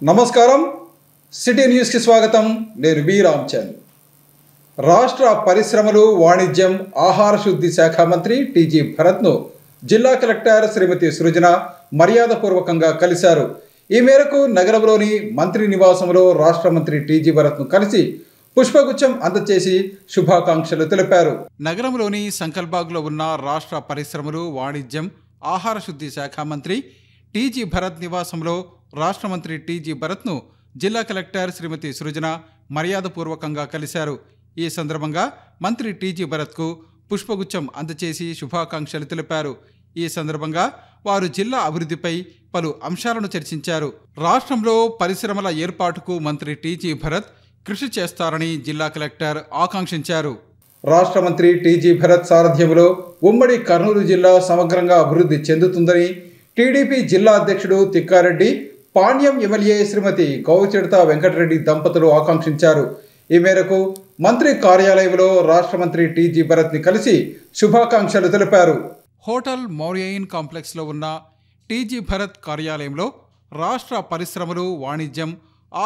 నమస్కారం city news కి స్వాగతం నేను బి రామచంద్ రాష్ట్ర పరిశ్రమలు వాణిజ్యం ఆహార శుద్ధి శాఖ మంత్రి టీజీ భరత్ ను జిల్లా కలెక్టర్ శ్రీమతి సృజన మర్యాదపూర్వకంగా కలిశారు। ఈ మేరకు నగరంలోని మంత్రి నివాసంలో రాష్ట్ర మంత్రి టీజీ భరత్ ను కలిసి పుష్పగుచ్చం అందజేసి శుభాకాంక్షలు తెలిపారు। నగరంలోని సంకల్బాగ్లో ఉన్న రాష్ట్ర పరిశ్రమలు వాణిజ్యం ఆహార శుద్ధి శాఖ మంత్రి టీజీ భరత్ నివాసంలో రాష్ట్ర మంత్రి టీజీ భరత్ ను జిల్లా కలెక్టర్ శ్రీమతి సృజన మర్యాదపూర్వకంగా కలిశారు। ఈ సందర్భంగా మంత్రి టీజీ భరత్ కు పుష్పగుచ్చం అందజేసి శుభాకాంక్షలు తెలిపారు। ఈ సందర్భంగా వారు జిల్లా అభివృద్ధిపై పలు అంశాలను చర్చించారు। రాష్ట్రంలో పరిశ్రమల ఏర్పాటుకు మంత్రి టీజీ భరత్ కృషి చేస్తారని జిల్లా కలెక్టర్ ఆకాంక్షించారు। రాష్ట్ర మంత్రి టీజీ భరత్ సారథ్యంలో ఉమ్మడి కర్నూలు జిల్లా సమగ్రంగా అభివృద్ధి చెందుతుందని టీడీపీ జిల్లా అధ్యక్షుడు తిక్కారెడ్డి పాణ్యం ఎమ్మెల్యే శ్రీమతి గౌచిడత వెంకటరెడ్డి దంపతులు ఆకాంక్షించారు। ఈ మేరకు మంత్రి కార్యాలయంలో రాష్ట్ర మంత్రి టీజీ భరత్ ని కలిసి శుభాకాంక్షలు తెలిపారు। హోటల్ మౌర్యయిన్ కాంప్లెక్స్లో ఉన్న టీజీ భరత్ కార్యాలయంలో రాష్ట్ర పరిశ్రమలు వాణిజ్యం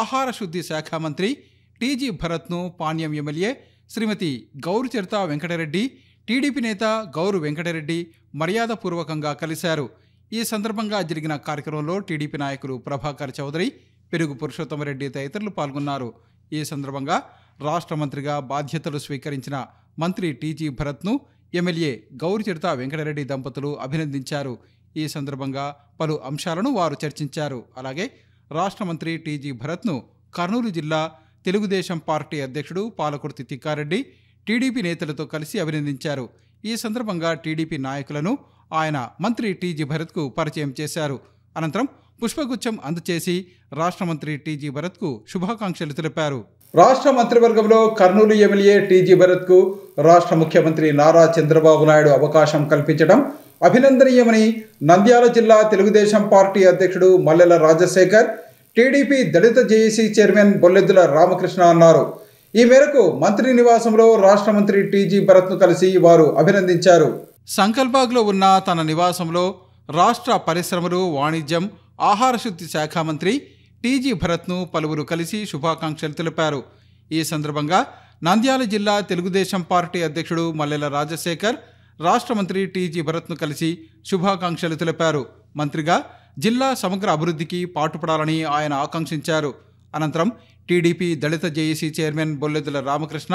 ఆహార శుద్ధి శాఖ మంత్రి టీజీ భరత్ ను పాణ్యం ఎమ్మెల్యే శ్రీమతి గౌచిడత వెంకటరెడ్డి టీడీపీ నేత గౌరు వెంకటరెడ్డి మర్యాదపూర్వకంగా కలిశారు। ఈ సందర్భంగా జరిగిన కార్యక్రమంలో టీడీపీ నాయకులు ప్రభాకర్ చౌదరి, పెరుగు పురుషోత్తమరెడ్డి తదితరులు పాల్గొన్నారు। ఈ సందర్భంగా రాష్ట్ర మంత్రిగా బాధ్యతలు స్వీకరించిన మంత్రి టీజీ భరత్ ను ఎమ్మెల్యే గౌచిడత వెంకటరెడ్డి దంపతులు అభినందించారు। ఈ సందర్భంగా పలు అంశాలను వారు చర్చించారు। అలాగే రాష్ట్ర మంత్రి టీజీ భరత్ ను కర్నూలు జిల్లా తెలుగుదేశం పార్టీ అధ్యక్షుడు పాలకుర్తి తిక్కారెడ్డి టీడీపీ నేతలతో కలిసి అభినందించారు। ఈ సందర్భంగా టీడీపీ నాయకులను ఆయన మంత్రి టీజీ భరత్ కు పరిచయం చేశారు। అనంతరం పుష్పగుచ్చం అందజేసి రాష్ట్ర మంత్రి టీజీ భరత్ కు శుభాకాంక్షలు తెలిపారు। రాష్ట్ర మంత్రివర్గంలో కర్నూలు ఎమ్మెల్యే టీజీ భరత్ కు రాష్ట్ర ముఖ్యమంత్రి నారా చంద్రబాబు నాయుడు అవకాశం కల్పించడం అభినందనీయమని నంద్యాల జిల్లా తెలుగుదేశం పార్టీ అధ్యక్షుడు మల్లెల రాజశేఖర్, టీడీపీ దళిత జేఏసీ చైర్మన్ బొల్లెద్దుల రామకృష్ణ అన్నారు। ఈ మేరకు మంత్రి నివాసంలో రాష్ట్ర మంత్రి టీజీ భరత్ ను కలిసి వారు అభినందించారు। సంకల్బాగ్లో ఉన్న తన నివాసంలో రాష్ట్ర పరిశ్రమలు వాణిజ్యం ఆహార శుద్ధి శాఖ మంత్రి టీజీ భరత్ ను పలువురు కలిసి శుభాకాంక్షలు తెలిపారు। ఈ సందర్భంగా నంద్యాల జిల్లా తెలుగుదేశం పార్టీ అధ్యక్షుడు మల్లెల రాజశేఖర్ రాష్ట్ర మంత్రి టీజీ భరత్ ను కలిసి శుభాకాంక్షలు తెలిపారు। మంత్రిగా జిల్లా సమగ్ర అభివృద్ధికి పాటుపడాలని ఆయన ఆకాంక్షించారు। అనంతరం టీడీపీ దళిత జేఏసీ చైర్మన్ బొల్లెద్దుల రామకృష్ణ,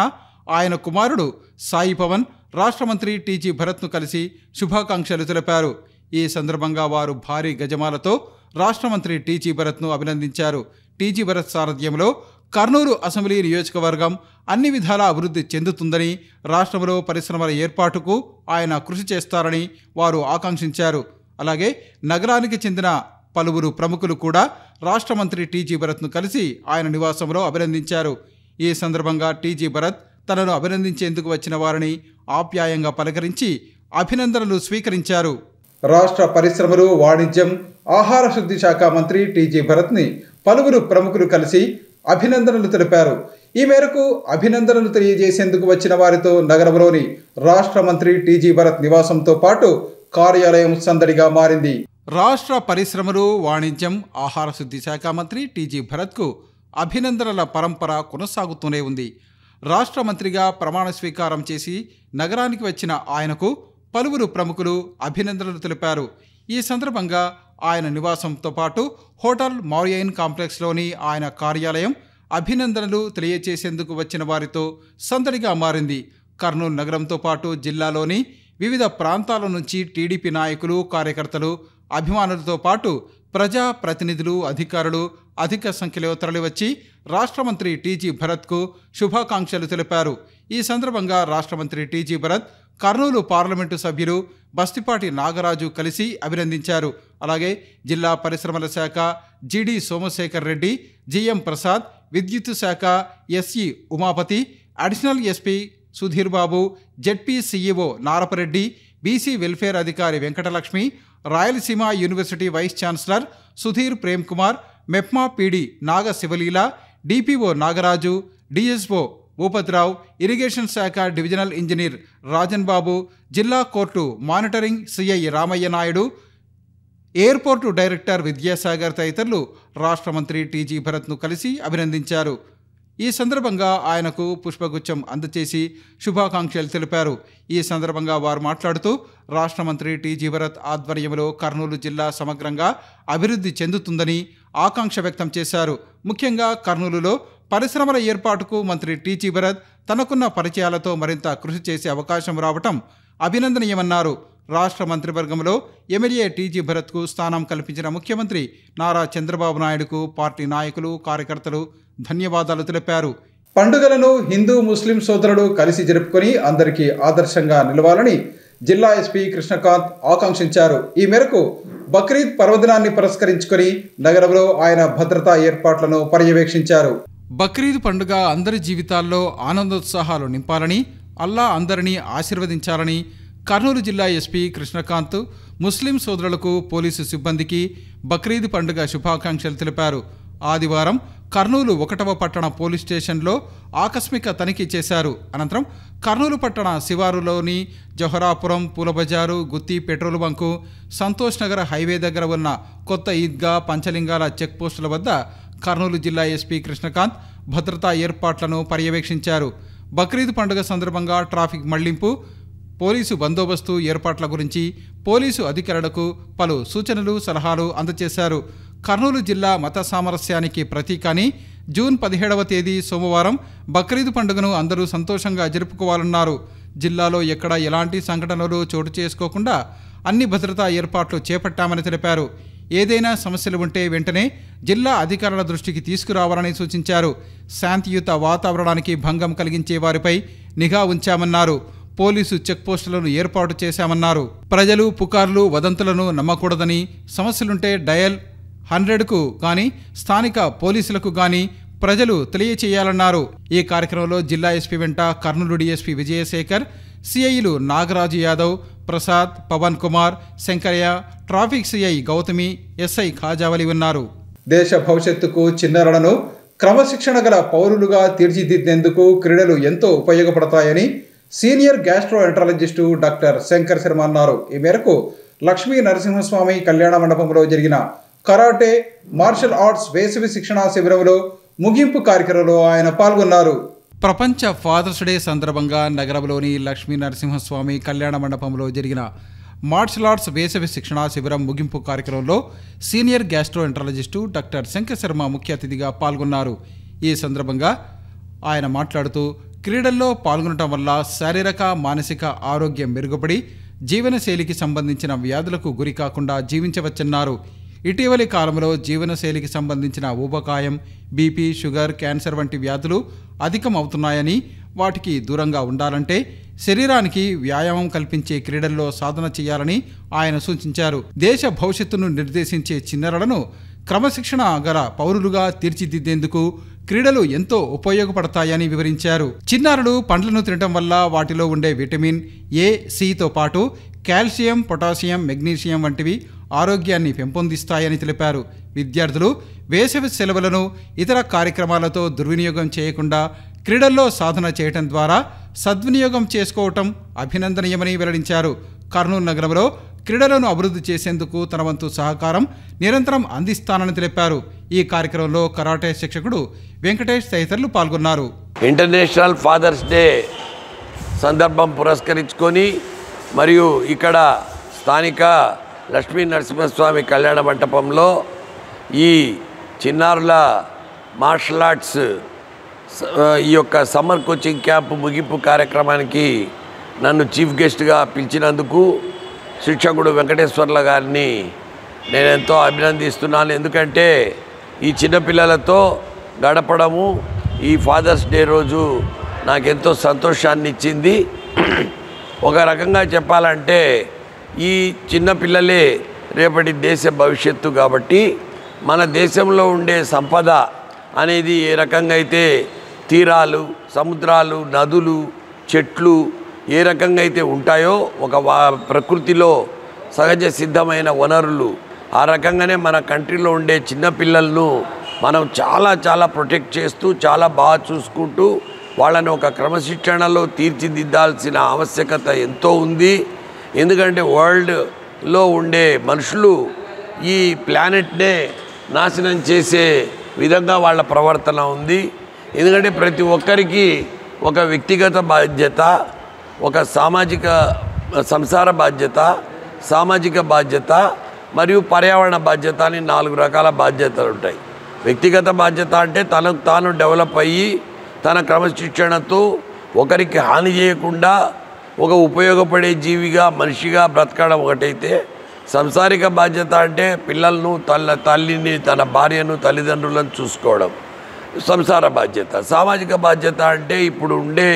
ఆయన కుమారుడు సాయి పవన్ రాష్ట్ర మంత్రి టీజీ భరత్ ను కలిసి శుభాకాంక్షలు తెలిపారు। ఈ సందర్భంగా వారు భారీ గజమాలతో రాష్ట్ర మంత్రి టీజీ భరత్ ను అభినందించారు। టీజీ భరత్ సారథ్యంలో కర్నూలు అసెంబ్లీ నియోజకవర్గం అన్ని విధాలా అభివృద్ధి చెందుతుందని, రాష్ట్రంలో పరిశ్రమల ఏర్పాటుకు ఆయన కృషి చేస్తారని వారు ఆకాంక్షించారు। అలాగే నగరానికి చెందిన పలువురు ప్రముఖులు కూడా రాష్ట్ర మంత్రి టీజీ భరత్ ను కలిసి ఆయన నివాసంలో అభినందించారు। ఈ సందర్భంగా టీజీ భరత్ తనను అభినందించేందుకు వచ్చిన వారిని ఆప్యాయంగా పలకరించి అభినందనలు స్వీకరించారు। రాష్ట్ర పరిశ్రమలు వాణిజ్యం ఆహార శుద్ధి శాఖ మంత్రి టీజీ భరత్ ని పలువురు ప్రముఖులు కలిసి అభినందనలు తెలిపారు। ఈ మేరకు అభినందనలు తెలియజేసేందుకు వచ్చిన వారితో నగరంలోని రాష్ట్ర మంత్రి టీజీ భరత్ నివాసంతో పాటు కార్యాలయం సందడిగా మారింది। రాష్ట్ర పరిశ్రమలు వాణిజ్యం ఆహార శుద్ధి శాఖ మంత్రి టీజీ భరత్ కు అభినందనల పరంపర కొనసాగుతూనే ఉంది। రాష్ట్ర మంత్రిగా ప్రమాణ స్వీకారం చేసి నగరానికి వచ్చిన ఆయనకు పలువురు ప్రముఖులు అభినందనలు తెలిపారు। ఈ సందర్భంగా ఆయన నివాసంతో పాటు హోటల్ మౌర్యయిన్ కాంప్లెక్స్లోని ఆయన కార్యాలయం అభినందనలు తెలియజేసేందుకు వచ్చిన వారితో సందడిగా మారింది। కర్నూలు నగరంతో పాటు జిల్లాలోని వివిధ ప్రాంతాల నుంచి టీడీపీ నాయకులు, కార్యకర్తలు, అభిమానులతో పాటు ప్రజా ప్రతినిధులు, అధికారులు అధిక సంఖ్యలో తరలివచ్చి రాష్ట్ర మంత్రి టీజీ భరత్ కు శుభాకాంక్షలు తెలిపారు। ఈ సందర్భంగా రాష్ట్ర మంత్రి టీజీ భరత్ కర్నూలు పార్లమెంటు సభ్యులు బస్తిపాటి నాగరాజు కలిసి అభినందించారు। అలాగే జిల్లా పరిశ్రమల శాఖ జిడి సోమశేఖర్ రెడ్డి, జిఎం ప్రసాద్, విద్యుత్ శాఖ SE Umapathi, additional SP Sudheer Babu, ZP CEO Narapareddy, BC welfare అధికారి Venkatalakshmi, Rayalaseema university vice chancellor Sudheer Prem Kumar, MEPMA PD Naga Sivaleela, DPO Nagaraju, DSO Bhupathirao, irrigation శాఖ డివిజనల్ ఇంజనీర్ రాజన్ బాబు, జిల్లా court monitoring CI Ramaiah Naidu, airport director Vidyasagar తదితరులు రాష్ట్ర మంత్రి టీజీ భరత్ను కలిసి అభినందించారు. ఈ సందర్భంగా ఆయనకు పుష్పగుచ్చం అందచేసి శుభాకాంక్షలు తెలిపారు. ఈ సందర్భంగా వారు మాట్లాడుతూ రాష్ట్ర మంత్రి టీజీ భరత్ ఆధ్వర్యంలో కర్నూలు జిల్లా సమగ్రంగా అభివృద్ధి చెందుతుందని ఆకాంక్ష వ్యక్తం చేశారు. ముఖ్యంగా కర్నూలులో పరిశ్రమల ఏర్పాటుకు మంత్రి టీజీ భరత్ తనకున్న పరిచయాలతో మరింత కృషి చేసే అవకాశం రావటం అభినందనీయమన్నారు. రాష్ట్ర మంత్రివర్గంలో ఎమ్మెల్యే టీజీ భరత్కు స్థానం కల్పించిన ముఖ్యమంత్రి నారా చంద్రబాబు నాయుడుకు పార్టీ నాయకులు, కార్యకర్తలు ధన్యవాదాలు తెలిపారు. పండుగలను హిందూ ముస్లిం సోదరులు కలిసి జరుపుకొని అందరికీ ఆదర్శంగా నిలవాలని జిల్లా ఎస్పీ కృష్ణకాంత్ ఆకాంక్షించారు. ఈ మేరకు బక్రీద్ పర్వదినాన్ని పురస్కరించుకొని నగరంలో ఆయన భద్రతా ఏర్పాట్లను పర్యవేక్షించారు. బక్రీద్ పండుగ అందరి జీవితాల్లో ఆనందోత్సాహాలు నింపాలని, అల్లా అందరినీ ఆశీర్వదించాలని కర్నూలు జిల్లా ఎస్పీ కృష్ణకాంత్ ముస్లిం సోదరులకు, పోలీసు సిబ్బందికి బక్రీద్ పండుగ శుభాకాంక్షలు తెలిపారు. ఆదివారం కర్నూలు 1వ పట్టణ పోలీస్ స్టేషన్లో ఆకస్మిక తనిఖీ చేశారు. అనంతరం కర్నూలు పట్టణ శివారులోని Joharapuram, Poolabazar, Gooty petrol bunk, Santosh Nagar highway దగ్గర ఉన్న కొత్త ఈద్గా, పంచలింగాల చెక్పోస్టుల వద్ద కర్నూలు జిల్లా ఎస్పీ కృష్ణకాంత్ భద్రతా ఏర్పాట్లను పర్యవేక్షించారు. బక్రీద్ పండుగ సందర్భంగా ట్రాఫిక్ మళ్లింపు, పోలీసు బందోబస్తు ఏర్పాట్ల గురించి పోలీసు అధికారులకు పలు సూచనలు, సలహాలు అందజేశారు. కర్నూలు జిల్లా మత సామరస్యానికి ప్రతీక అని జూన్ 17వ తేదీ సోమవారం బక్రీద్ పండుగను అందరూ సంతోషంగా జరుపుకోవాలన్నారు. జిల్లాలో ఎక్కడ ఎలాంటి సంఘటనలు చోటు చేసుకోకుండా అన్ని భద్రతా ఏర్పాట్లు చేపట్టామని తెలిపారు. ఏదైనా సమస్యలు ఉంటే వెంటనే జిల్లా అధికారుల దృష్టికి తీసుకురావాలని సూచించారు. శాంతియుత వాతావరణానికి భంగం కలిగించే వారిపై నిఘా ఉంచామన్నారు. పోలీసు చెక్పోస్టులను ఏర్పాటు చేశామన్నారు. ప్రజలు పుకార్లు, వదంతులను నమ్మకూడదని, సమస్యలుంటే డయల్ 100కు కానీ స్థానిక పోలీసులకు కానీ ప్రజలు తెలియచేయాలన్నారు. ఈ కార్యక్రమంలో జిల్లా ఎస్పీ వెంట కర్నూలు డీఎస్పీ విజయశేఖర్, సిఐలు Nagaraju Yadav, Prasad, Pavan Kumar, Shankaraiah, traffic CI Gautami, SI Khajavali ఉన్నారు. దేశ భవిష్యత్తుకు చిన్నారులను క్రమశిక్షణ గల పౌరులుగా తీర్చిదిద్దేందుకు క్రీడలు ఎంతో ఉపయోగపడతాయని senior gastroenterologist doctor Shankar Sharma అన్నారు. ఈ మేరకు లక్ష్మీ నరసింహస్వామి కళ్యాణ మండపంలో జరిగిన కరాటే, మార్షల్ ఆర్ట్స్ వేసవి శిక్షణా శిబిరంలో ముగింపు కార్యక్రమంలో ఆయన పాల్గొన్నారు. ప్రపంచ ఫాదర్స్ డే సందర్భంగా నగరంలోని లక్ష్మీ నరసింహస్వామి కళ్యాణ మండపంలో జరిగిన మార్షల్ ఆర్ట్స్ వేసవి శిక్షణా శిబిరం ముగింపు కార్యక్రమంలో senior gastroenterologist doctor Shankar Sharma ముఖ్య అతిథిగా పాల్గొన్నారు. ఈ సందర్భంగా ఆయన మాట్లాడుతూ క్రీడల్లో పాల్గొనడం వల్ల శారీరక, మానసిక ఆరోగ్యం మెరుగుపడి జీవనశైలికి సంబంధించిన వ్యాధులకు గురి కాకుండా జీవించవచ్చన్నారు. ఇటీవలి కాలంలో జీవనశైలికి సంబంధించిన ఊబకాయం, బీపీ, షుగర్, క్యాన్సర్ వంటి వ్యాధులు అధికమవుతున్నాయని, వాటికి దూరంగా ఉండాలంటే శరీరానికి వ్యాయామం కల్పించే క్రీడల్లో సాధన చేయాలని ఆయన సూచించారు. దేశ భవిష్యత్తును నిర్దేశించే చిన్నారులను క్రమశిక్షణ గల పౌరులుగా తీర్చిదిద్దేందుకు క్రీడలు ఎంతో ఉపయోగపడతాయని వివరించారు. చిన్నారులు పండ్లను తినటం వల్ల వాటిలో ఉండే విటమిన్ ఏ, సితో పాటు కాల్షియం, పొటాషియం, మెగ్నీషియం వంటివి ఆరోగ్యాన్ని పెంపొందిస్తాయని తెలిపారు. విద్యార్థులు వేసవి సెలవులను ఇతర కార్యక్రమాలతో దుర్వినియోగం చేయకుండా క్రీడల్లో సాధన చేయటం ద్వారా సద్వినియోగం చేసుకోవటం అభినందనీయమని వెల్లడించారు. కర్నూలు నగరంలో క్రీడలను అభివృద్ధి చేసేందుకు తన వంతు సహకారం నిరంతరం అందిస్తానని తెలిపారు. ఈ కార్యక్రమంలో కరాటే శిక్షకుడు వెంకటేష్ తదితరులు పాల్గొన్నారు. ఇంటర్నేషనల్ ఫాదర్స్ డే సందర్భం పురస్కరించుకొని మరియు ఇక్కడ స్థానిక లక్ష్మీ నరసింహస్వామి కళ్యాణ మంటపంలో ఈ చిన్నారుల మార్షల్ ఆర్ట్స్ ఈ యొక్క సమ్మర్ కోచింగ్ క్యాంప్ ముగింపు కార్యక్రమానికి నన్ను చీఫ్ గెస్ట్గా పిలిచినందుకు శిక్షకుడు వెంకటేశ్వర్ల గారిని నేను ఎంతో అభినందిస్తున్నాను. ఎందుకంటే ఈ చిన్నపిల్లలతో గడపడము ఈ ఫాదర్స్ డే రోజు నాకెంతో సంతోషాన్ని ఇచ్చింది. ఒక రకంగా చెప్పాలంటే ఈ చిన్నపిల్లలే రేపటి దేశ భవిష్యత్తు కాబట్టి మన దేశంలో ఉండే సంపద అనేది ఏ రకంగా అయితే తీరాలు, సముద్రాలు, నదులు, చెట్లు ఏ రకంగా అయితే ఉంటాయో ఒక ప్రకృతిలో సహజ సిద్ధమైన వనరులు, ఆ రకంగానే మన కంట్రీలో ఉండే చిన్నపిల్లలను మనం చాలా ప్రొటెక్ట్ చేస్తూ చాలా బాగా చూసుకుంటూ వాళ్ళని ఒక క్రమశిక్షణలో తీర్చిదిద్దాల్సిన ఆవశ్యకత ఎంతో ఉంది. ఎందుకంటే వరల్డ్లో ఉండే మనుషులు ఈ ప్లానెట్నే నాశనం చేసే విధంగా వాళ్ళ ప్రవర్తన ఉంది. ఎందుకంటే ప్రతి ఒక్కరికి ఒక వ్యక్తిగత బాధ్యత, ఒక సంసార బాధ్యత, సామాజిక బాధ్యత మరియు పర్యావరణ బాధ్యత అని 4 రకాల బాధ్యతలు ఉంటాయి. వ్యక్తిగత బాధ్యత అంటే తనకు తాను డెవలప్ అయ్యి తన క్రమశిక్షణతో ఒకరికి హాని చేయకుండా ఒక ఉపయోగపడే జీవిగా మనిషిగా బ్రతకడం ఒకటైతే, సంసారిక బాధ్యత అంటే పిల్లలను తల్లిని తన భార్యను తల్లిదండ్రులను చూసుకోవడం సంసార బాధ్యత. సామాజిక బాధ్యత అంటే ఇప్పుడు ఉండే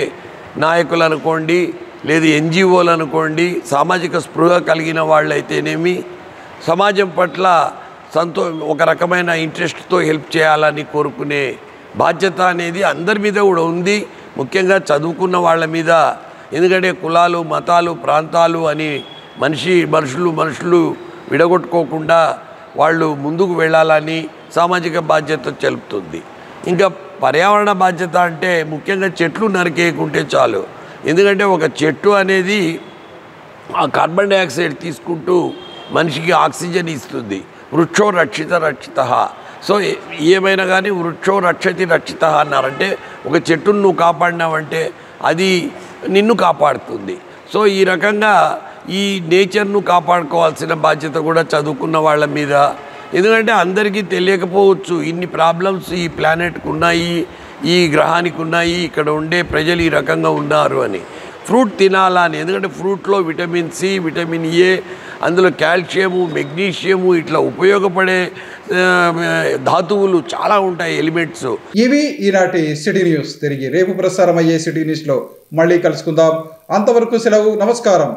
నాయకులు అనుకోండి, లేదు ఎన్జిఓలు అనుకోండి, సామాజిక స్పృహ కలిగిన వాళ్ళైతేనేమి సమాజం పట్ల ఒక రకమైన ఇంట్రెస్ట్తో హెల్ప్ చేయాలని కోరుకునే బాధ్యత అనేది అందరి మీద కూడా ఉంది, ముఖ్యంగా చదువుకున్న వాళ్ళ మీద. ఎందుకంటే కులాలు, మతాలు, ప్రాంతాలు అని మనుషులు విడగొట్టుకోకుండా వాళ్ళు ముందుకు వెళ్ళాలని సామాజిక బాధ్యత తెలుపుతుంది. ఇంకా పర్యావరణ బాధ్యత అంటే ముఖ్యంగా చెట్లు నరికేయకుంటే చాలు. ఎందుకంటే ఒక చెట్టు అనేది ఆ కార్బన్ డైఆక్సైడ్ తీసుకుంటూ మనిషికి ఆక్సిజన్ ఇస్తుంది. వృక్షో రక్షిత. సో ఏమైనా కానీ వృక్షో రక్షిత అన్నారంటే ఒక చెట్టును నువ్వు కాపాడినావంటే అది నిన్ను కాపాడుతుంది. సో ఈ రకంగా ఈ నేచర్ను కాపాడుకోవాల్సిన బాధ్యత కూడా చదువుకున్న వాళ్ళ మీద. ఎందుకంటే అందరికీ తెలియకపోవచ్చు ఇన్ని ప్రాబ్లమ్స్ ఈ ప్లానెట్కు ఉన్నాయి, ఈ గ్రహానికి ఉన్నాయి, ఇక్కడ ఉండే ప్రజలు ఈ రకంగా ఉన్నారు అని. ఫ్రూట్ తినాలా అని, ఎందుకంటే ఫ్రూట్లో విటమిన్ సి, విటమిన్ ఏ, అందులో కాల్షియము, మెగ్నీషియము ఇట్లా ఉపయోగపడే ధాతువులు చాలా ఉంటాయి, ఎలిమెంట్స్. ఇవి ఈనాటి సిటీ న్యూస్. తిరిగి రేపు ప్రసారం అయ్యే సిటీ న్యూస్లో మళ్ళీ కలుసుకుందాం. అంతవరకు సెలవు. నమస్కారం.